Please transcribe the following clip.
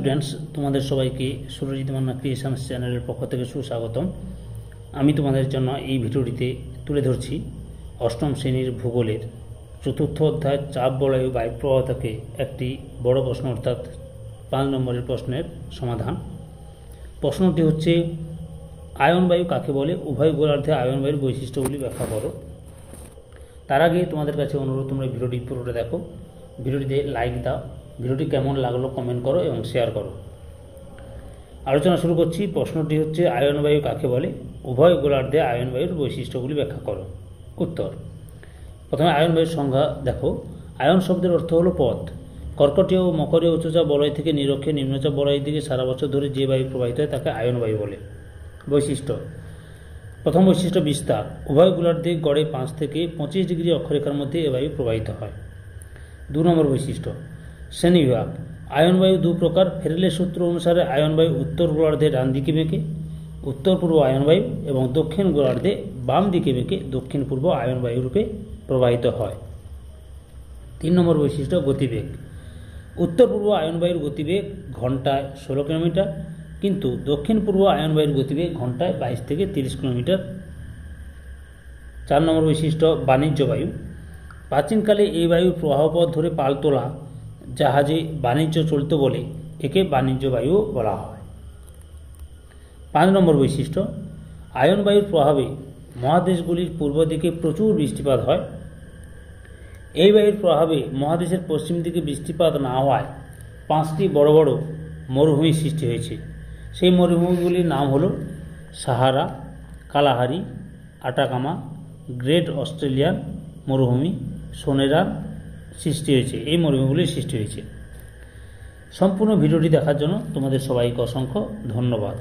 Friends, তোমাদের সবাইকে Surajit Manna creations চ্যানেলের পক্ষ থেকে সুস্বাগতম। আমি তোমাদের জন্য এই ভিডিওটিতে তুলে ধরছি অষ্টম শ্রেণীর ভূগোলের চতুর্থ অধ্যায় চাপ বলয় বায়ু প্রবাহ থেকে একটি বড় প্রশ্ন, অর্থাৎ 5 নম্বরের প্রশ্নের সমাধান। প্রশ্নটি হচ্ছে, আয়ন বায়ু কাকে বলে? উভয় গোলার্ধে আয়ন বায়ুর বৈশিষ্ট্যগুলি ব্যাখ্যা করো। তার আগে তোমাদের কাছে অনুরোধ, তোমরা ভিডিওটি পুরোটা দেখো, ভিডিওটিতে লাইক দাও, ভিডিওটি কেমন লাগলো কমেন্ট করো এবং শেয়ার করো। আলোচনা শুরু করছি। প্রশ্নটি হচ্ছে, আয়ন বায়ু কাকে বলে? উভয় গোলার্ধে আয়ন বায়ুর বৈশিষ্ট্যগুলি ব্যাখ্যা করো। উত্তর, প্রথমে আয়ন বায়ুর সংজ্ঞা দেখো। আয়ন শব্দের অর্থ হলো পথ। কর্কটীয় ও মকরীয় উচ্চচাপ বলয় থেকে নিরক্ষীয় নিম্নচাপ বলয়ের দিকে সারা বছর ধরে যে বায়ু প্রবাহিত হয় তাকে আয়ন বায়ু বলে। বৈশিষ্ট্য, প্রথম বৈশিষ্ট্য বিস্তার। উভয় গোলার্ধে গড়ে 5 থেকে 25 ডিগ্রি অক্ষরেখার মধ্যে এ বায়ু প্রবাহিত হয়। 2 নম্বর বৈশিষ্ট্য শ্রেণীবিভাগ। আয়ন বায়ু 2 প্রকার। ফেরেলের সূত্র অনুসারে আয়ন বায়ু উত্তর গোলার্ধে ডান দিকে বেঁকে উত্তর পূর্ব আয়ন বায়ু এবং দক্ষিণ গোলার্ধে বাম দিকে বেঁকে দক্ষিণ পূর্ব আয়ন বায়ু রূপে প্রবাহিত হয়। 3 নম্বর বৈশিষ্ট্য গতিবেগ। উত্তর পূর্ব আয়ন বায়ুর গতিবেগ ঘন্টায় 16 কিলোমিটার, কিন্তু দক্ষিণ পূর্ব আয়ন বায়ুর গতিবেগ ঘন্টায় 22 থেকে 30 কিলোমিটার। 4 নম্বর বৈশিষ্ট্য বাণিজ্য বায়ু। প্রাচীনকালে এই বায়ুর প্রবাহপথ ধরে পাল তোলা জাহাজে বাণিজ্য চলত বলে একে বাণিজ্য বায়ু বলা হয়। 5 নম্বর বৈশিষ্ট্য আয়ন বায়ুর প্রভাবে মহাদেশগুলির পূর্ব দিকে প্রচুর বৃষ্টিপাত হয়। এই বায়ুর প্রভাবে মহাদেশের পশ্চিম দিকে বৃষ্টিপাত না হওয়ায় 5টি বড় বড় মরুভূমির সৃষ্টি হয়েছে। সেই মরুভূমিগুলির নাম হল সাহারা, কালাহারি, আটাকামা, গ্রেট অস্ট্রেলিয়ান মরুভূমি, সোনেরার সৃষ্টি হয়েছে। এই মরুভূমিগুলির সৃষ্টি হয়েছে। সম্পূর্ণ ভিডিওটি দেখার জন্য তোমাদের সবাইকে অসংখ্য ধন্যবাদ।